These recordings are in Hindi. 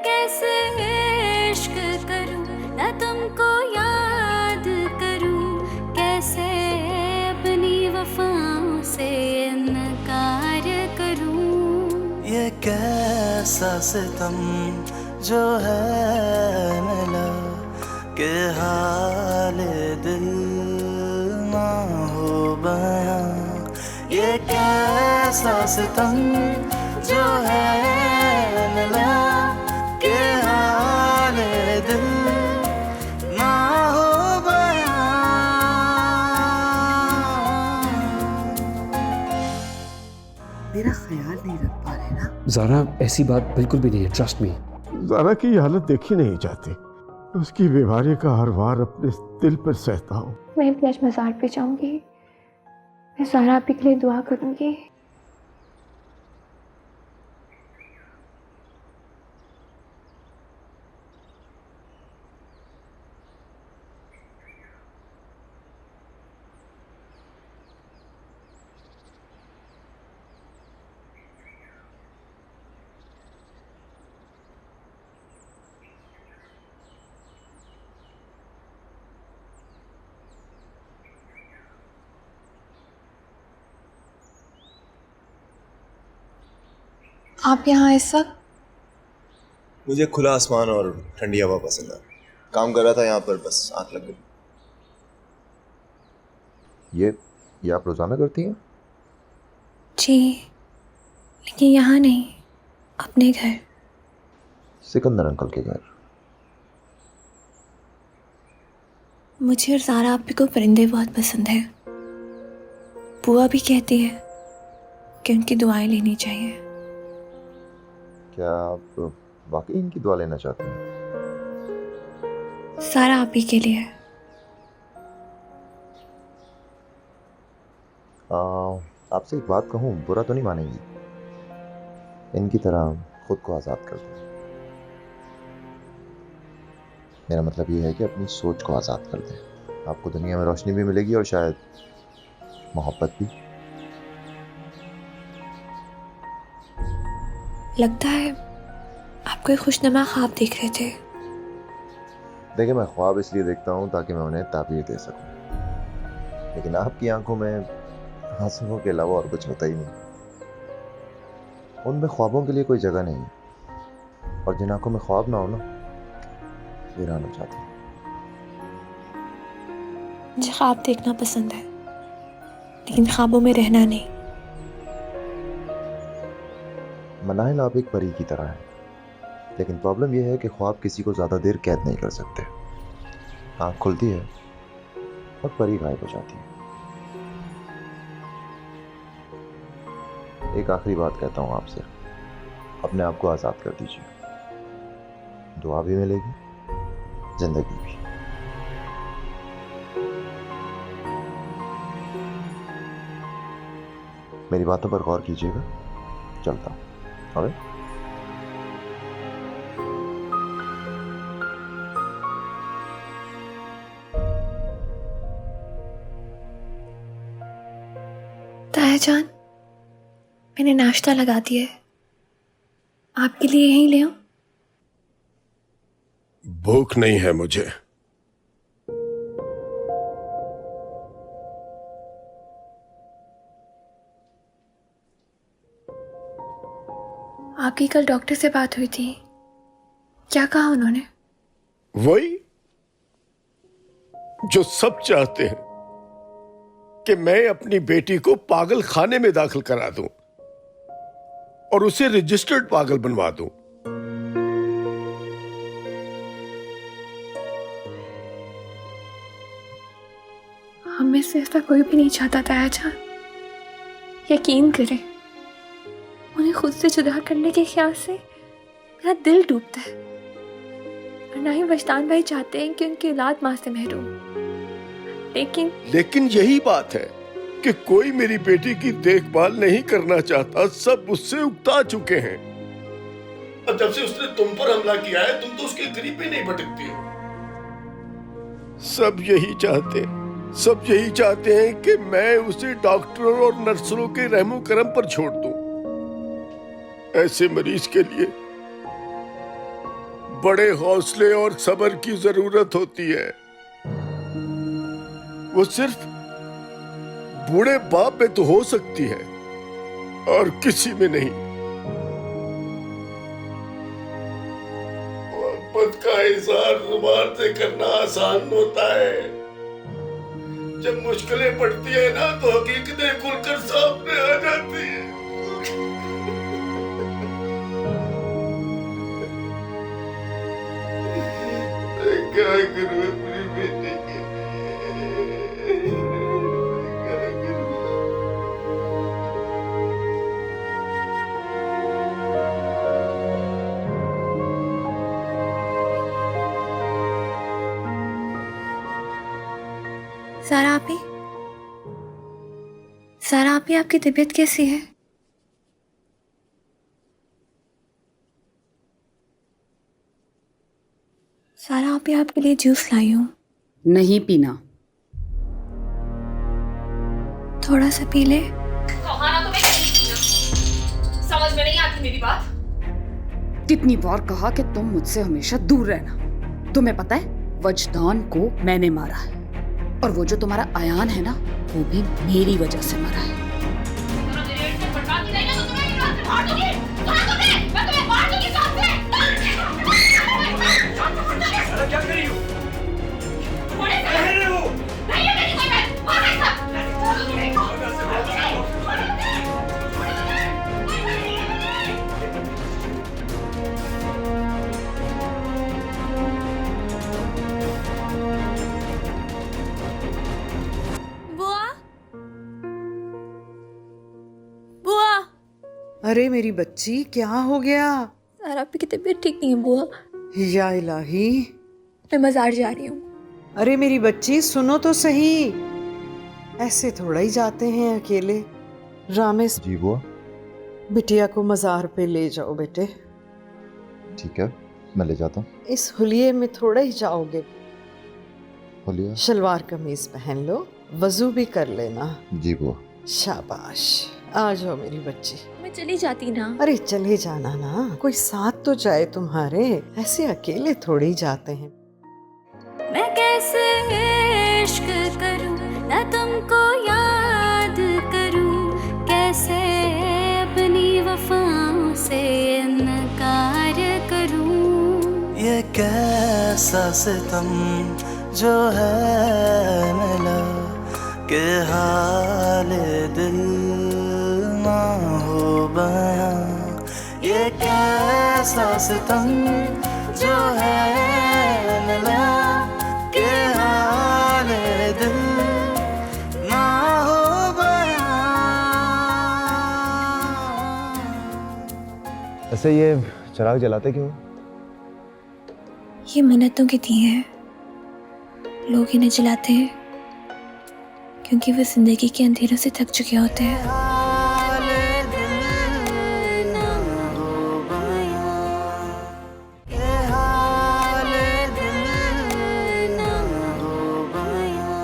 कैसे इश्क करूं ना तुमको याद करूं, कैसे अपनी वफाओं से इनकार करूं। ये कैसा सितम जो है मिला कि हाल दिल ना हो बयां। ये कैसा सितम जो है मिला कि हाल दिल ना हो बयां। मेरा ख्याल नहीं रख पा रहे ना? ज़ारा, ऐसी बात बिल्कुल भी नहीं है, ट्रस्ट मी। ज़ारा की हालत देखी नहीं जाती। उसकी बीमारी का हर वार अपने दिल पर सहता हूँ। मैं भी आज मज़ार पे जाऊंगी, मैं ज़ारा आपके लिए दुआ करूंगी। आप यहाँ इस वक्त? मुझे खुला आसमान और ठंडी हवा पसंद है। काम कर रहा था यहाँ पर, बस आँख लग गई। ये आप रोजाना करती हैं? जी, लेकिन यहाँ नहीं, अपने घर। सिकंदर अंकल के घर। मुझे और ज़ारा आपी को परिंदे बहुत पसंद हैं। बुआ भी कहती है कि उनकी दुआएं लेनी चाहिए। क्या आप वाकई इनकी दुआ लेना चाहते हैं? ज़ारा आपी के लिए। आपसे एक बात कहूँ, बुरा तो नहीं मानेंगी? इनकी तरह खुद को आज़ाद कर दें। मेरा मतलब ये है कि अपनी सोच को आज़ाद कर दें। आपको दुनिया में रोशनी भी मिलेगी और शायद मोहब्बत भी। लगता है आप कोई खुशनुमा ख्वाब देख रहे थे। देखिए, मैं ख्वाब इसलिए देखता हूँ ताकि मैं उन्हें ताबीर दे सकूं, लेकिन आपकी आंखों में आंसुओं के अलावा और कुछ होता ही नहीं। उनमें ख्वाबों के लिए कोई जगह नहीं है, और जिन आंखों में ख्वाब ना हो ना, वे रहना चाहते हैं। मुझे ख्वाब देखना पसंद है, लेकिन ख्वाबों में रहना नहीं। मनाहिल आप एक परी की तरह है, लेकिन प्रॉब्लम यह है कि ख्वाब किसी को ज़्यादा देर कैद नहीं कर सकते। आँख खुलती है और परी गायब हो जाती है। एक आखिरी बात कहता हूँ आपसे, अपने आप को आज़ाद कर दीजिए। दुआ भी मिलेगी, जिंदगी भी। मेरी बातों पर गौर कीजिएगा। चलता हूँ। और ताया जान, मैंने नाश्ता लगा दिया है, आपके लिए यहीं ले आऊं? भूख नहीं है मुझे। आपकी कल डॉक्टर से बात हुई थी, क्या कहा उन्होंने? वही जो सब चाहते हैं कि मैं अपनी बेटी को पागल खाने में दाखिल करा दूं और उसे रजिस्टर्ड पागल बनवा दूं। हम में से ऐसा कोई भी नहीं चाहता ताया जान। यकीन करें, उन्हें खुद से जुदा करने के ख्याल से मेरा दिल डूबता है, और ना ही वजदान भाई चाहते हैं कि उनकी औलाद मां से महरूम। लेकिन यही बात है कि कोई मेरी बेटी की देखभाल नहीं करना चाहता। सब उससे उकता चुके हैं। और जब से उसने तुम पर हमला किया है, तुम तो उसके करीब भी नहीं भटकती हो। सब यही चाहते हैं कि मैं उसे डॉक्टरों और नर्सों के रहमो करम पर छोड़ दूं। ऐसे मरीज के लिए बड़े हौसले और सब्र की जरूरत होती है। वो सिर्फ बूढ़े बाप में तो हो सकती है और किसी में नहीं। मोहब्बत का इजहार जुबान से करना आसान होता है, जब मुश्किलें पड़ती है ना तो हकीकतें खुलकर सामने आ जाती है। क्या करूं अपनी बेटी के लिए? क्या करूं? सारा आपी आपकी तबीयत कैसी है? सारा आपी आपके लिए जूस लाई हूँ, नहीं पीना। थोड़ा सा पी ले। कहा ना तुम्हें नहीं पीना। समझ में नहीं आती मेरी बात? कितनी बार कहा कि तुम मुझसे हमेशा दूर रहना। तुम्हें पता है वजदान को मैंने मारा है, और वो जो तुम्हारा अयान है ना, वो भी मेरी वजह से मरा है। क्या कर रही हो? बुआ, बुआ। अरे मेरी बच्ची, क्या हो गया? सारा आपी की तबीयत ठीक नहीं है बुआ, या इलाही। मैं मजार जा रही हूँ। अरे मेरी बच्ची, सुनो तो सही। ऐसे थोड़ा ही जाते हैं अकेले। रामेश, जी बुआ। बिटिया को मजार पे ले जाओ बेटे। ठीक है, मैं ले जाता हूँ। इस हुलिये में थोड़ा ही जाओगे। बोलिए। शलवार कमीज पहन लो, वजू भी कर लेना। जी बुआ। शाबाश, आ जाओ मेरी बच्ची। मैं चली जाती ना। अरे चले जाना ना, कोई साथ तो जाए तुम्हारे। ऐसे अकेले थोड़ी जाते हैं। मैं कैसे इश्क करूं ना तुमको याद करूं, कैसे अपनी वफाओं से इनकार करूं। ये कैसा सितम जो है मिला कि हाल दिल ना हो बयां। ये कैसा सितम जो है मिला कि हाल दिल ना हो बयां। ऐसे ये चिराग जलाते क्यों? ये मन्नतों की दी है। लोग इन्हें जलाते हैं क्योंकि वो जिंदगी के अंधेरों से थक चुके होते हैं। हाल दिल ना हो बयां, ये हाल दिल ना हो बयां।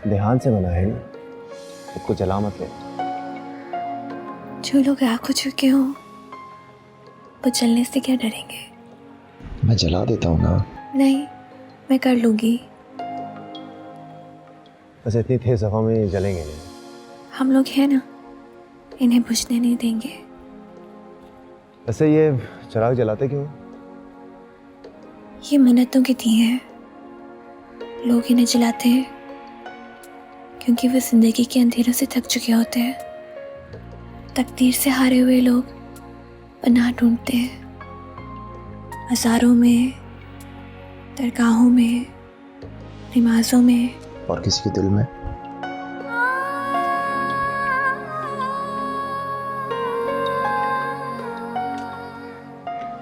ध्यान से बना है, खुद को जला मत ले। जो लोग राख हो चुके हो वो जलने से क्या डरेंगे? मैं जला देता हूँ ना। नहीं, मैं कर लूंगी। बस इतनी तेज हवा में जलेंगे नहीं। हम लोग हैं ना, इन्हें बुझने नहीं देंगे। ऐसे ये चिराग जलाते क्यों? ये मन्नतों की दी है। लोग इन्हें जलाते हैं क्योंकि वो जिंदगी के अंधेरों से थक चुके होते हैं। तकदीर से हारे हुए लोग पनाह ढूंढते हैं हजारों में, दरगाहों में, नमाजों में, और किसी के दिल में।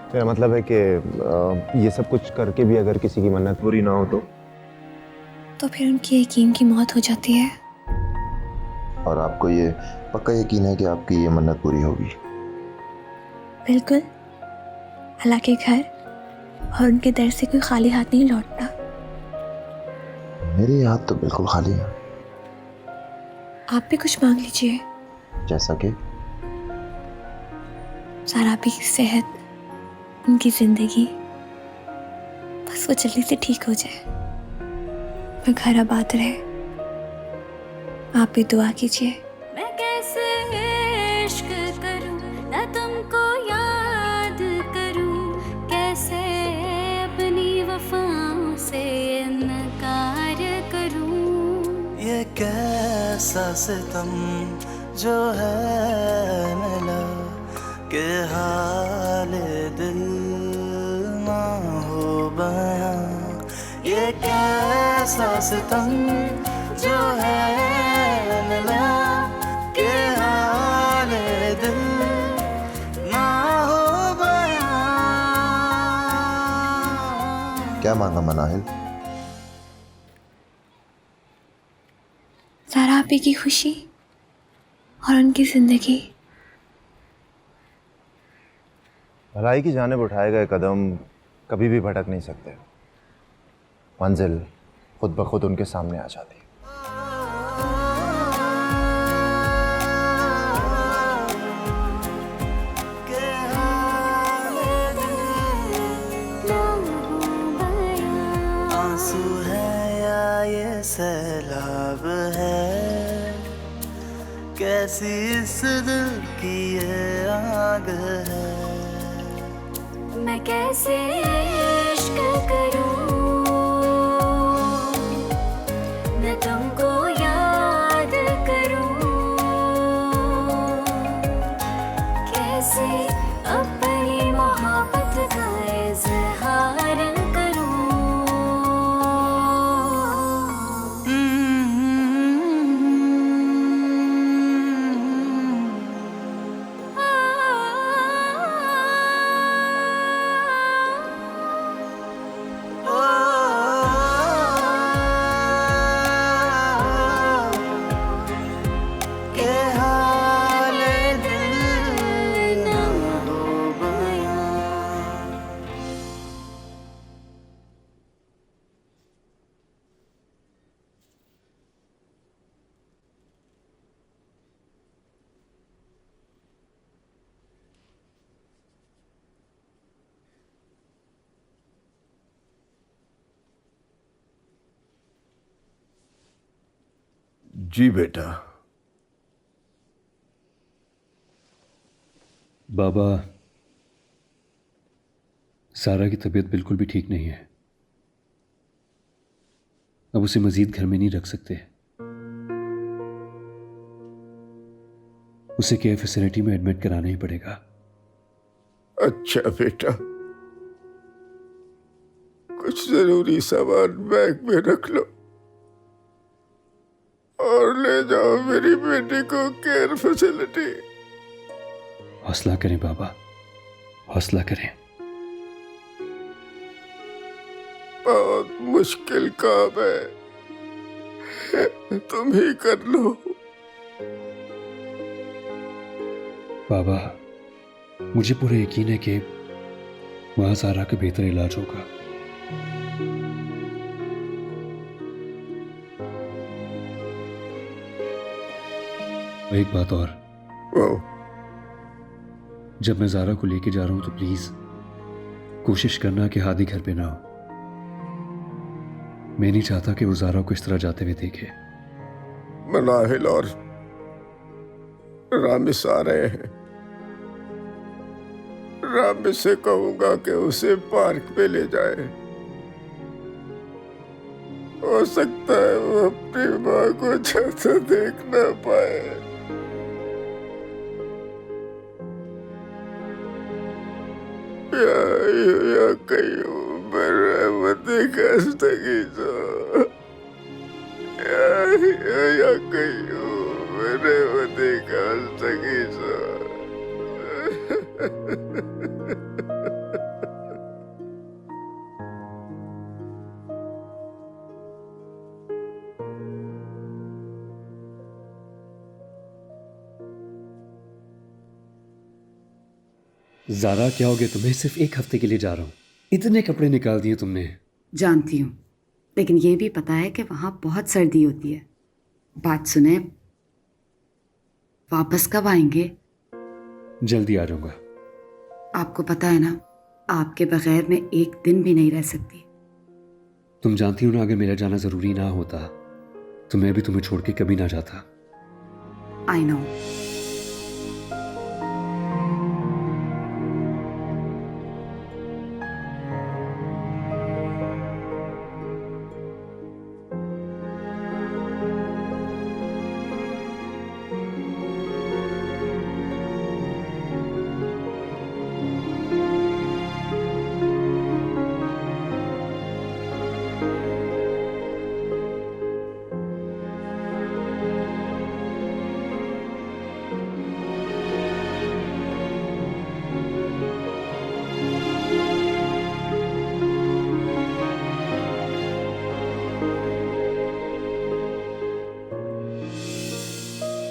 मेरा मतलब है कि ये सब कुछ करके भी अगर किसी की मन्नत पूरी ना हो तो फिर उनकी यकीन की मौत हो जाती है। और आपको ये पक्का यकीन है कि आपकी ये मन्नत पूरी होगी? बिल्कुल। अल्लाह के घर और उनके दर से कोई खाली हाथ नहीं लौटता। मेरे हाथ तो बिल्कुल खाली है। आप भी कुछ मांग लीजिए। जैसा कि सारा आपकी सेहत, उनकी जिंदगी, बस वो जल्दी से ठीक हो जाए, मैं घर आबाद रहे। आप भी दुआ कीजिए। मैं कैसे इश्क करूं ना तुमको याद करूं, कैसे अपनी वफाओं से इनकार करूं। ये कैसा सितम जो है मिला के हाल दिल ना हो बयां। ये कैसा सितम जो है मिला के हाल दिल ना हो बयां। क्या मांगा मनाहिल? सारा आपी की खुशी और उनकी जिंदगी। भलाई की जानिब उठाए गए कदम कभी भी भटक नहीं सकते। मंजिल खुद ब खुद उनके सामने आ जाती है। आंसू है या ये सैलाब है, कैसी इस दिल की ये आग है। मैं कैसे इश्क करूं न तुमको याद करूं, कैसे अपनी मोहब्बत का इजहार करूं। के हाल दिल ना हो बयां। जी बेटा। बाबा, सारा की तबीयत बिल्कुल भी ठीक नहीं है। अब उसे मजीद घर में नहीं रख सकते। उसे केयर फैसिलिटी में एडमिट कराना ही पड़ेगा। अच्छा बेटा, कुछ जरूरी सामान बैग में रख लो और ले जाओ मेरी बेटी को केयर फैसिलिटी। हौसला करें बाबा, हौसला करें। बहुत मुश्किल काम है, तुम ही कर लो। बाबा, मुझे पूरा यकीन है कि वहां सारा का बेहतर इलाज होगा। एक बात और, जब मैं ज़ारा को लेके जा रहा हूं तो प्लीज कोशिश करना कि हादी घर पे ना हो। मैं नहीं चाहता कि वो ज़ारा को इस तरह जाते हुए देखे। मनाहिल और रामिस आ रहे हैं। रामिस से कहूंगा कि उसे पार्क पे ले जाए। हो सकता है वो अपनी माँ को ज्यादा देख ना पाए। या कहीं मेरे खस्तगी जो या कहीं मेरे खस्तगी जो। ज़ारा, क्या हो गया तुम्हें? सिर्फ एक हफ्ते के लिए जा रहा हूं। इतने कपड़े निकाल दिए तुमने। जानती हूँ, लेकिन ये भी पता है कि वहाँ बहुत सर्दी होती है। बात सुने, वापस कब आएंगे? जल्दी आ जाऊंगा। आपको पता है ना, आपके बगैर मैं एक दिन भी नहीं रह सकती। तुम जानती हो ना, अगर मेरा जाना जरूरी ना होता तो मैं भी तुम्हें छोड़ के कभी ना जाता। I know.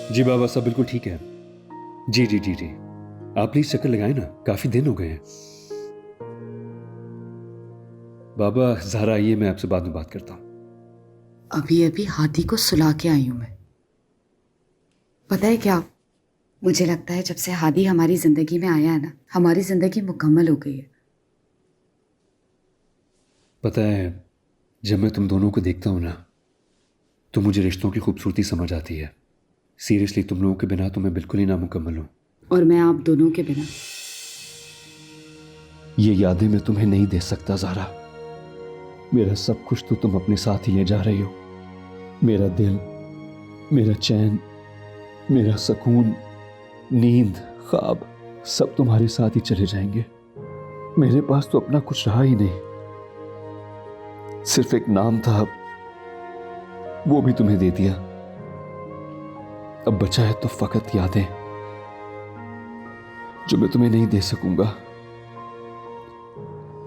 जी बाबा, सब बिल्कुल ठीक है। जी जी जी जी, आप प्लीज चक्कर लगाए ना, काफी दिन हो गए हैं। बाबा ज़ारा आइए, मैं आपसे बाद में बात करता हूं। अभी अभी हाथी को सुला के आई हूं मैं। पता है क्या, मुझे लगता है जब से हादी हमारी जिंदगी में आया है ना, हमारी जिंदगी मुकम्मल हो गई है। पता है, जब मैं तुम दोनों को देखता हूं ना, तो मुझे रिश्तों की खूबसूरती समझ आती है। सीरियसली, तुम लोगों के बिना तो मैं बिल्कुल ही नामुकम्मल हूं। और मैं आप दोनों के बिना। ये यादें मैं तुम्हें नहीं दे सकता ज़ारा। मेरा सब कुछ तो तुम अपने साथ ही ले जा रही हो। मेरा दिल, मेरा चैन, मेरा सुकून, नींद, ख्वाब, सब तुम्हारे साथ ही चले जाएंगे। मेरे पास तो अपना कुछ रहा ही नहीं। सिर्फ एक नाम था, वो भी तुम्हें दे दिया। अब बचा है तो फकत यादें, जो मैं तुम्हें नहीं दे सकूंगा।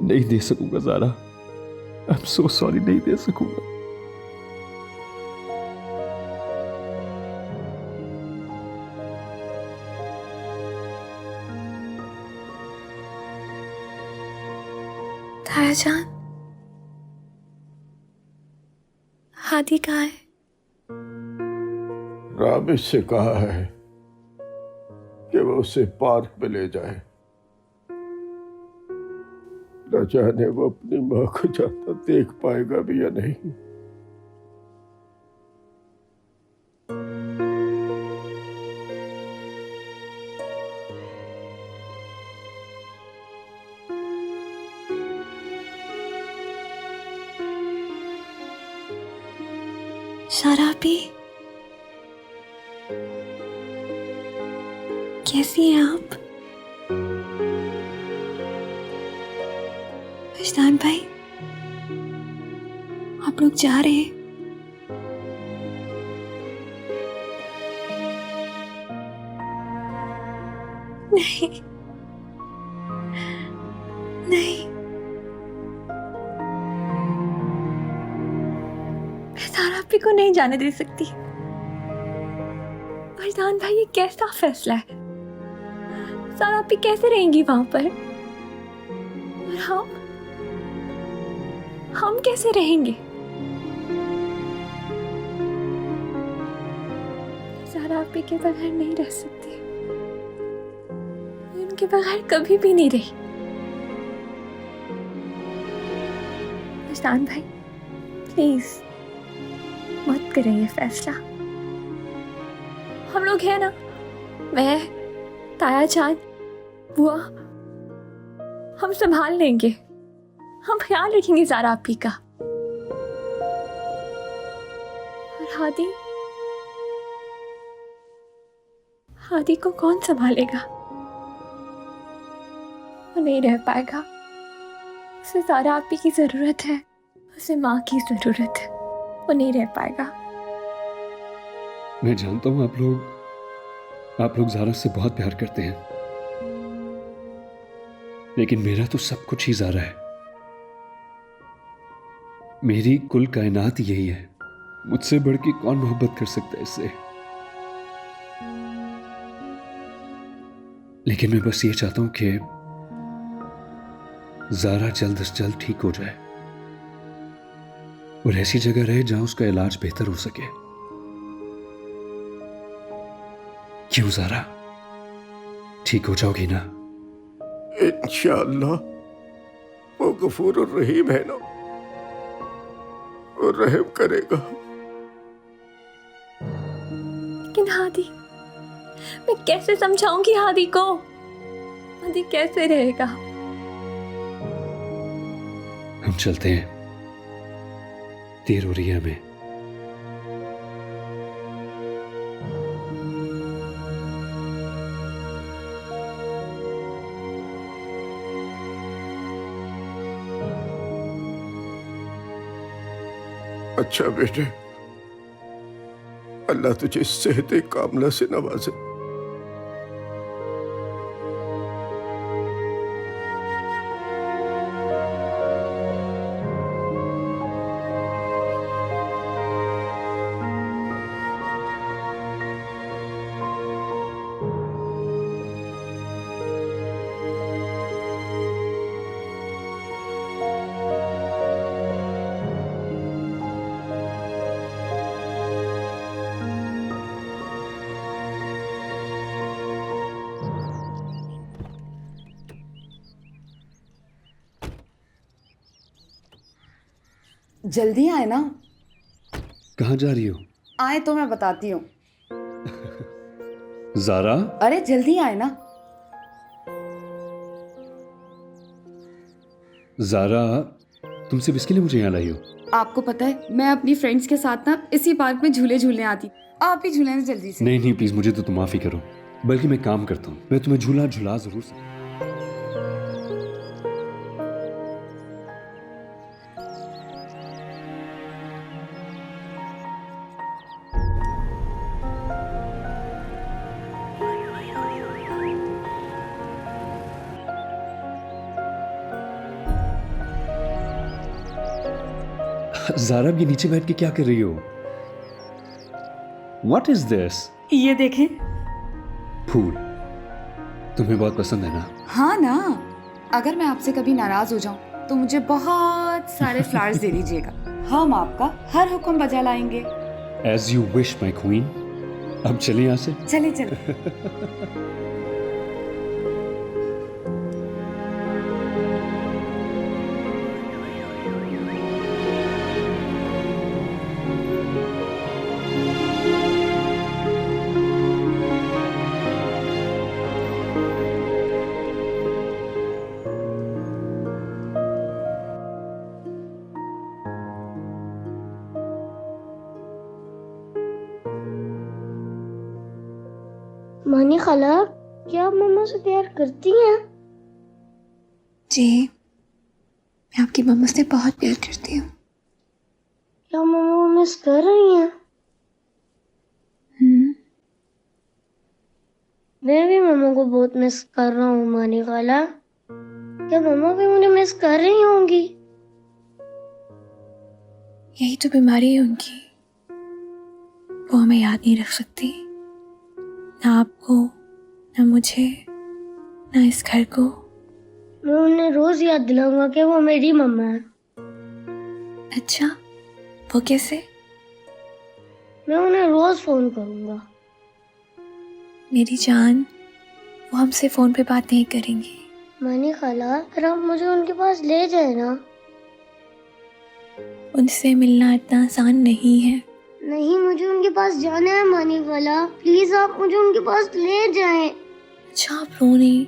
नहीं दे सकूंगा Zara. I am so sorry, नहीं दे सकूंगा। ताया जान, हादी कहाँ है? राबिश से कहा है कि वो उसे पार्क में ले जाए। न जाने वो अपनी माँ को जाता देख पाएगा भी या नहीं। शराबी, कैसी हैं आप? विजदान भाई, आप लोग जा रहे हैं? नहीं नहीं, मैं सारापी को नहीं जाने दे सकती। विजदान भाई, ये कैसा फैसला है? सारापी कैसे रहेंगी वहां पर? और हम कैसे रहेंगे? सारापी के बगैर नहीं रह सकती। उनके बगैर कभी भी नहीं रही। विजदान भाई, प्लीज मत करें ये फैसला। हम लोग हैं ना, मैं, ताया जान, बुआ, हम संभाल लेंगे। हम ख्याल रखेंगे ज़ारा आपी का। और हादी को कौन संभालेगा? वो नहीं रह पाएगा। उसे ज़ारा आपी की जरूरत है, उसे माँ की जरूरत है। वो नहीं रह पाएगा। मैं जानता हूं आप लोग ज़ारा से बहुत प्यार करते हैं, लेकिन मेरा तो सब कुछ ही ज़ारा है। मेरी कुल कायनात यही है। मुझसे बढ़ के कौन मोहब्बत कर सकता है इससे? लेकिन मैं बस ये चाहता हूं कि ज़ारा जल्द से जल्द ठीक हो जाए। और ऐसी जगह रहे जहां उसका इलाज बेहतर हो सके। क्यों ज़ारा, ठीक हो जाओगी ना? इंशाअल्लाह। वो गफूर और रहीम है ना, और रहम करेगा। लेकिन हादी, मैं कैसे समझाऊंगी हादी को? हादी कैसे रहेगा? हम चलते हैं, देर हो रही है हमें। अच्छा बेटे, अल्लाह तुझे सेहत कामला से नवाजे। जल्दी आए ना। कहाँ जा रही हो? आए तो मैं बताती हूँ। ज़ारा, अरे जल्दी आए ना। ज़ारा, तुम सिर्फ इसके लिए मुझे यहाँ लाई हो? आपको पता है, मैं अपनी फ्रेंड्स के साथ ना इसी पार्क में झूले झूलने आती। आप ही झूले जल्दी से। नहीं नहीं, प्लीज मुझे तो तुम माफी करो, बल्कि मैं काम करता हूँ, मैं तुम्हें झूला झूला जरूर सकता। ज़ारा, ये नीचे बैठ के क्या कर रही हो? What is this? ये देखें। फूल तुम्हें बहुत पसंद है ना? हाँ ना। अगर मैं आपसे कभी नाराज हो जाऊं तो मुझे बहुत सारे फ्लावर्स दे दीजिएगा। हम आपका हर हुक्म बजा लाएंगे। As you wish, my queen. अब चलें यहाँ से। चले चले। मानी खाला, क्या आप मम्मा से प्यार करती हैं? जी, मैं आपकी मम्मा से बहुत प्यार करती हूँ। क्या मम्मा वो मिस कर रही हैं? मैं भी मम्मा को बहुत मिस कर रहा हूँ मानी खाला। क्या मम्मा भी मुझे मिस कर रही होंगी? यही तो बीमारी है उनकी, वो हमें याद नहीं रख सकती, ना आपको, ना मुझे, ना इस घर को। मैं उन्हें रोज याद दिलाऊंगा कि वो मेरी मम्मा है। अच्छा, वो कैसे? मैं उन्हें रोज फोन करूंगा। मेरी जान, वो हमसे फोन पे बात नहीं करेंगी। मानी खाला, फिर आप मुझे उनके पास ले जाए ना। उनसे मिलना इतना आसान नहीं है। नहीं, मुझे उनके पास जाना है मानी खाला, प्लीज आप मुझे उनके पास ले जाएं। अच्छा, आप रो नहीं,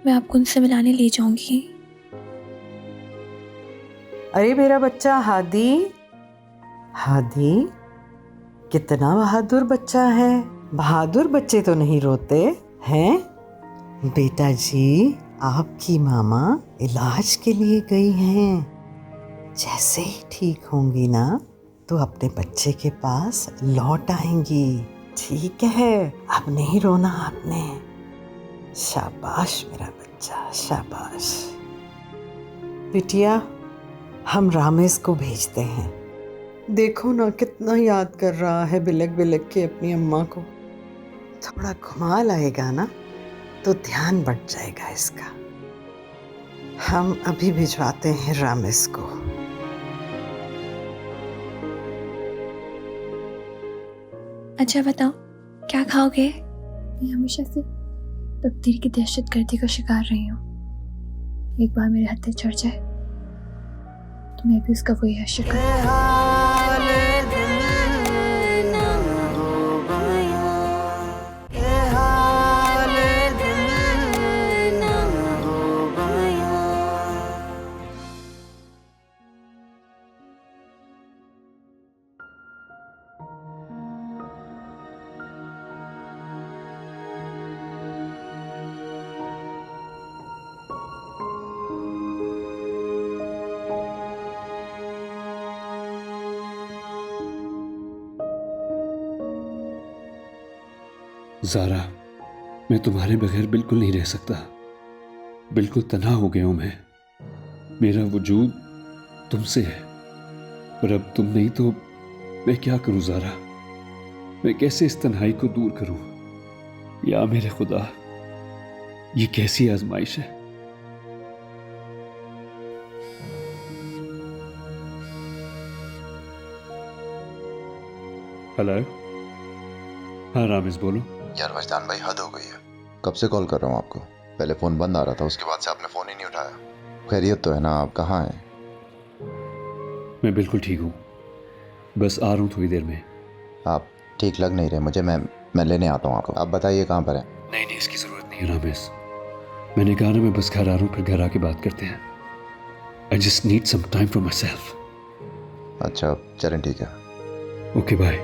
मैं आपको उनसे मिलाने ले जाऊंगी। अरे मेरा बच्चा हादी, हादी कितना बहादुर बच्चा है। बहादुर बच्चे तो नहीं रोते हैं। बेटा जी, आपकी मामा इलाज के लिए गई हैं। जैसे ही ठीक होंगी ना तो अपने बच्चे के पास लौट आएंगी। ठीक है, अब नहीं रोना आपने। शाबाश मेरा बच्चा, शाबाश। बिटिया, हम रामेश को भेजते हैं। देखो ना कितना याद कर रहा है बिलक बिलक के अपनी अम्मा को। थोड़ा घुमा लाएगा ना तो ध्यान बढ़ जाएगा इसका। हम अभी भिजवाते हैं रामेश को। अच्छा बताओ, क्या खाओगे? मैं हमेशा से तकदीर की दहशतगर्दी का शिकार रही हूँ। एक बार मेरे हत्थे चढ़ जाए तो मैं भी उसका वही है शिकार। ज़ारा, मैं तुम्हारे बगैर बिल्कुल नहीं रह सकता। बिल्कुल तन्हा हो गया हूं मैं। मेरा वजूद तुमसे है, पर अब तुम नहीं तो मैं क्या करूं ज़ारा? मैं कैसे इस तन्हाई को दूर करूं? या मेरे खुदा, ये कैसी आजमाइश है? हेलो, हाँ रामिज बोलो। यार वजदान भाई, हद हो गई है। कब से कॉल कर रहा हूँ आपको। पहले फ़ोन बंद आ रहा था, उसके बाद से आपने फ़ोन ही नहीं उठाया। खैरियत तो है ना? आप कहाँ हैं? मैं बिल्कुल ठीक हूँ, बस आ रहा हूँ थोड़ी देर में। आप ठीक लग नहीं रहे मुझे। मैं लेने आता हूँ आपको। आप बताइए कहाँ पर हैं? नहीं, इसकी ज़रूरत नहीं है रामिज। मैंने कहा ना, मैं बस घर आ रहा हूँ, फिर घर आके बात करते हैं। I just need some time for myself. अच्छा चलें, ठीक है। Okay bye.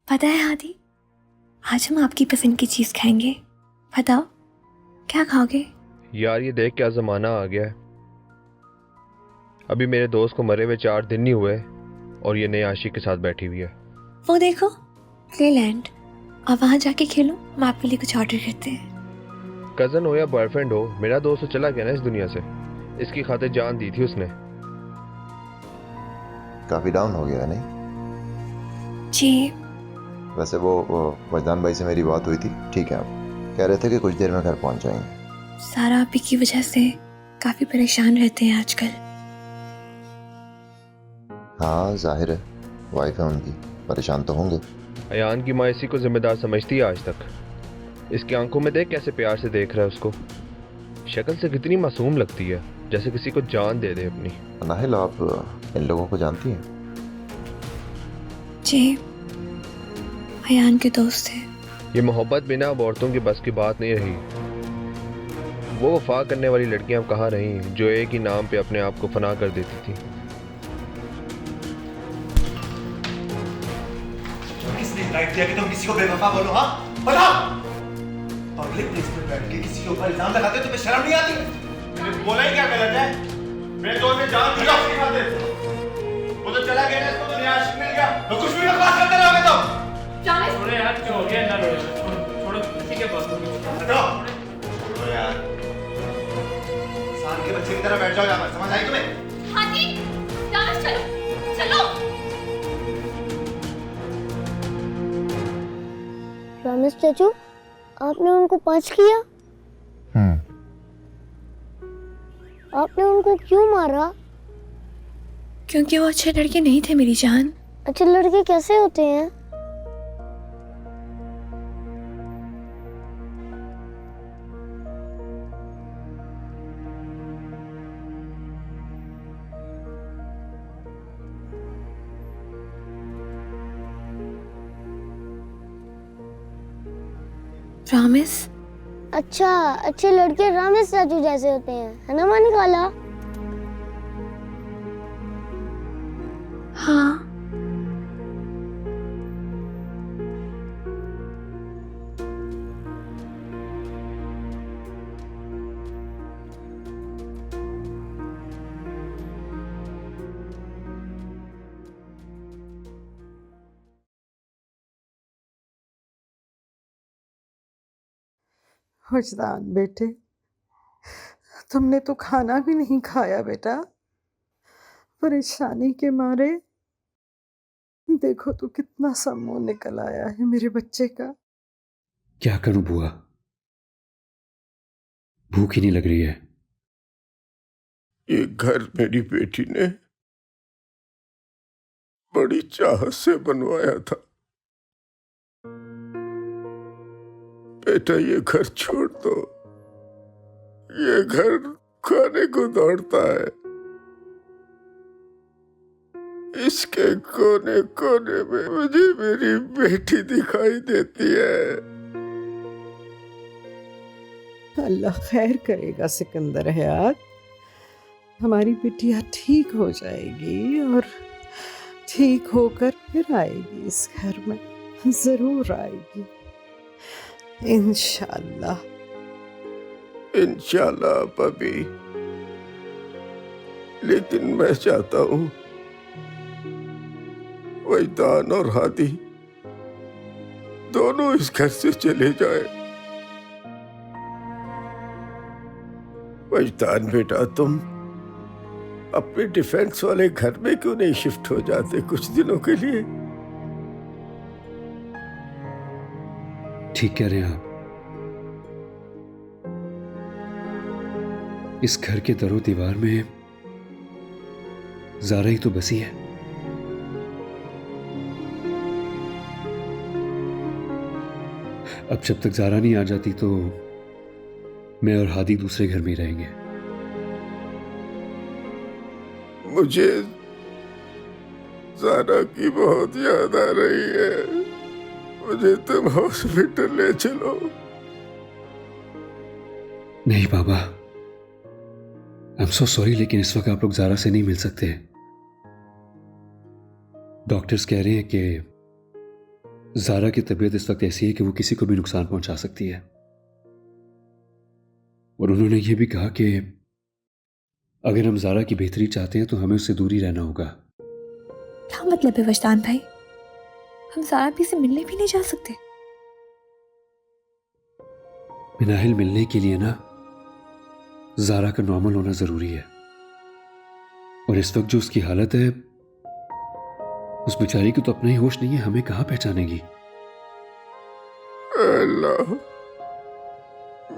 पता है हादी, आज हम आपकी पसंद की चीज़ खाएंगे। बताओ क्या खाओगे? यार ये देख क्या ज़माना आ गया है। अभी मेरे दोस्त को मरे हुए 4 दिन नहीं हुए और ये नए आशिक के साथ बैठी हुई है। वो देखो प्लेलैंड, और वहाँ जाके खेलो। हम आपके लिए कुछ ऑर्डर करते हैं। कज़न हो या बॉयफ्रेंड हो, मेरा दोस्त तो चला गया ना इस दुनिया से। इसकी खातिर जान दी थी उसने। काफ़ी डाउन हो गया नहीं? जी। वैसे वो वजदान भाई से मेरी बात हुई थी, ठीक है। आप कह रहे थे कि कुछ देर में घर पहुंच जाएंगे। सारा आप ही की वजह से काफ़ी परेशान रहते हैं आजकल। हाँ जाहिर है, वाइफ है उनकी, परेशान तो होंगे। अयान की माँ इसी को जिम्मेदार समझती है आज तक। इसकी आंखों में देख कैसे प्यार से देख रहा है उसको। शक्ल से कितनी मासूम लगती है, जैसे किसी को जान दे दे अपनी। नाहिल, आप इन लोगों को जानती हैं? जी, अयान के दोस्त हैं। ये मोहब्बत बिना अब औरतों की बस की बात नहीं रही। वो वफा करने वाली लड़कियां अब कहाँ रही जो एक ही नाम पे अपने आप को फना कर देती थी। किसने राइट दिया कि तुम किसी को बेवफा बोलो? हाँ बताओ। पब्लिक प्लेस पे बैठ के किसी के ऊपर इल्जाम लगाते हो, तुम्हें शर्म नहीं आती? मैंने बोला ही क्या गलत है? मेरे दोस्त ने जान दिया उसकी खातिर। वो तो चला गया ना, इसको तो नया आशिक मिल गया। तो कुछ भी बकवास करते रहोगे तुम। छोड़ो यार, क्यों हो गया? ना छोड़ो, किसी के पास हटो यार। साल के बच्चे की तरह बैठ जाओ यहाँ पर, समझ आई तुम्हें? हाँ जी, चलो चलो। रमेश चाचू, आपने उनको पंच किया? आपने उनको क्यों मारा? क्योंकि वो अच्छे लड़के नहीं थे मेरी जान। अच्छे लड़के कैसे होते हैं? प्रॉमिस? अच्छा, अच्छे लड़के रामेश चाचू जैसे होते हैं, है ना मानी खाला? हाँ। वजदान बेटे, तुमने तो खाना भी नहीं खाया बेटा, परेशानी के मारे। देखो तो कितना सा मुंह निकल आया है मेरे बच्चे का। क्या करूं बुआ, भूख ही नहीं लग रही है। ये घर मेरी बेटी ने बड़ी चाहत से बनवाया था। बेटा ये घर छोड़ दो, ये घर खाने को दौड़ता है। इसके कोने कोने में मुझे मेरी बेटी दिखाई देती है। अल्लाह खैर करेगा सिकंदर हयात, हमारी बिटिया ठीक हो जाएगी और ठीक होकर फिर आएगी इस घर में, जरूर आएगी इंशाल्लाह। इंशाल्लाह भाभी, लेकिन मैं चाहता हूँ वजदान और हादी दोनों इस घर से चले जाए। वजदान बेटा, तुम अपने डिफेंस वाले घर में क्यों नहीं शिफ्ट हो जाते कुछ दिनों के लिए? ठीक कह रहे हैं आप। इस घर के दरो दीवार में ज़ारा ही तो बसी है। अब जब तक ज़ारा नहीं आ जाती तो मैं और हादी दूसरे घर में ही रहेंगे। मुझे ज़ारा की बहुत याद आ रही है, मुझे तुम हॉस्पिटल ले चलो। नहीं बाबा, आई एम सो सॉरी, लेकिन इस वक्त आप लोग ज़ारा से नहीं मिल सकते। डॉक्टर्स कह रहे हैं कि ज़ारा की तबीयत इस वक्त ऐसी है कि वो किसी को भी नुकसान पहुंचा सकती है, और उन्होंने ये भी कहा कि अगर हम ज़ारा की बेहतरी चाहते हैं तो हमें उससे दूरी रहना होगा। क्या मतलब है वजदान भाई, हम ज़ारा भी से मिलने भी नहीं जा सकते? मिनाहिल, मिलने के लिए ना ज़ारा का नॉर्मल होना जरूरी है, और इस वक्त जो उसकी हालत है, उस बेचारी को तो अपना ही होश नहीं है, हमें कहां पहचानेगी। अल्लाह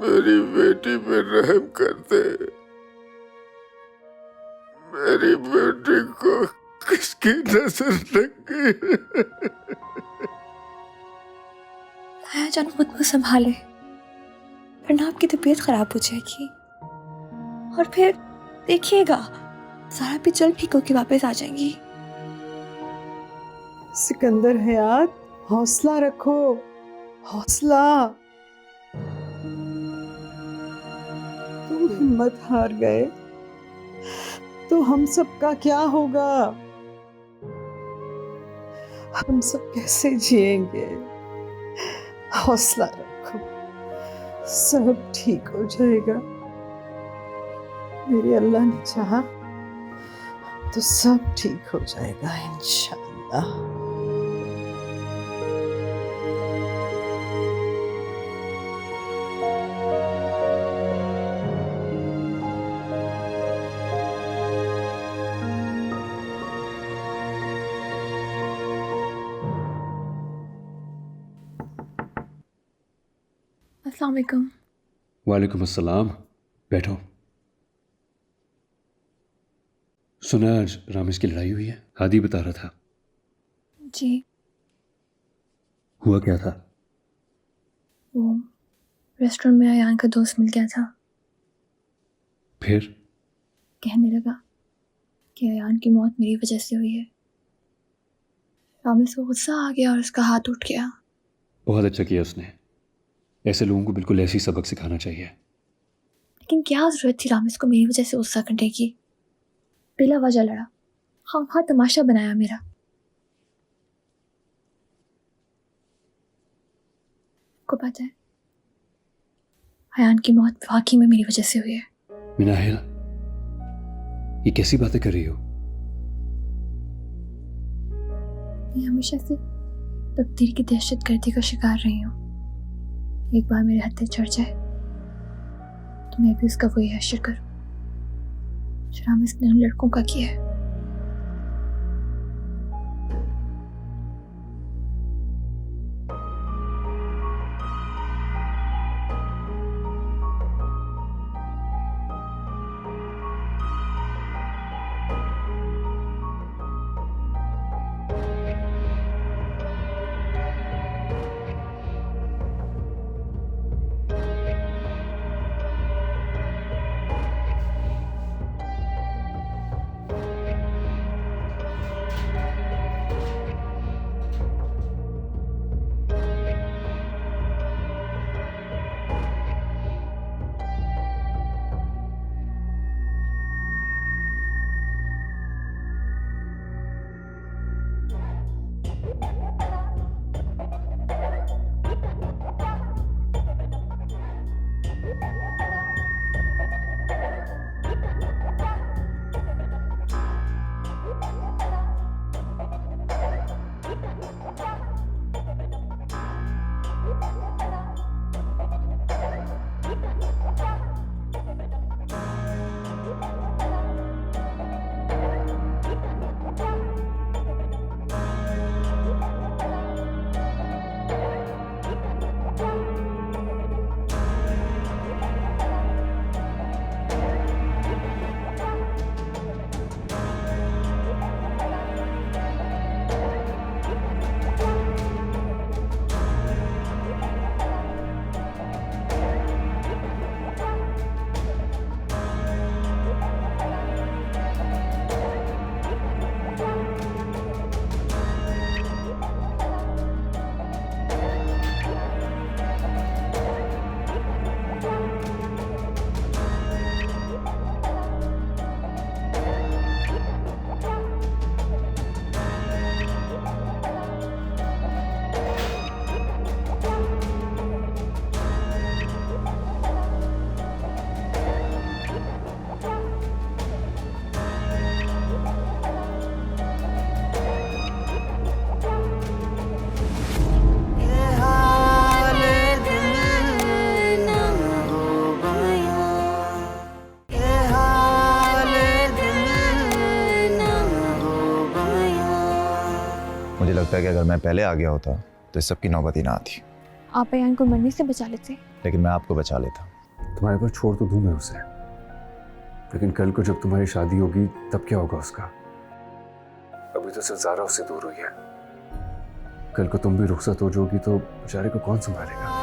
मेरी बेटी पे रहम कर दे। मेरी बेटी को किसकी नजर लग गई? आया जान खुद को संभाले, वरना आपकी तबीयत खराब हो जाएगी, और फिर देखिएगा ज़ारा भी जल्द ठीक होकर वापस आ जाएंगी। सिकंदर हयात, हौसला रखो, हौसला। तुम हिम्मत हार गए तो हम सब का क्या होगा? हम सब कैसे जिएंगे? हौसला रखो, सब ठीक हो जाएगा। मेरे अल्लाह ने चाहा तो सब ठीक हो जाएगा इंशाअल्लाह। अस्सलाम वालेकुम। वालेकुम अस्सलाम, बैठो। सुना आज रामेश की लड़ाई हुई है, हादी बता रहा था। जी। हुआ क्या था? वो रेस्टोरेंट में अयान का दोस्त मिल गया था। फिर कहने लगा कि अयान की मौत मेरी वजह से हुई है। रामेश को गुस्सा आ गया और उसका हाथ उठ गया। बहुत अच्छा किया उसने। ऐसे लोगों को बिल्कुल ऐसी सबक सिखाना चाहिए। लेकिन क्या जरूरत थी रामेश को मेरी वजह से गुस्सा करने की? बिला वजह लड़ा, हाँ तमाशा बनाया मेरा। को पता है अयान की मौत वाकई में मेरी वजह से हुई है। मिनाहिल, ये कैसी बातें कर रही हो? मैं हमेशा से तकदीर की दहशतगर्दी का शिकार रही हूँ। एक बार मेरे हत्थे चढ़ जाए तो मैं भी उसका वही हश्र करूँ जो रामेश ने उन लड़कों का किया है। मुझे लगता है कि अगर मैं पहले आ गया होता तो इस सब की नौबत ही ना आती। आप अयान को मरने से बचा लेते, लेकिन मैं आपको बचा लेता। तुम्हारे पर छोड़ तो दूं मैं उसे, लेकिन कल को जब तुम्हारी शादी होगी तब क्या होगा उसका? अभी तो सिर्फ ज़ारा उससे दूर हुई है। कल को तुम भी रुखसत हो जाओगी तो बेचारे को कौन संभालेगा?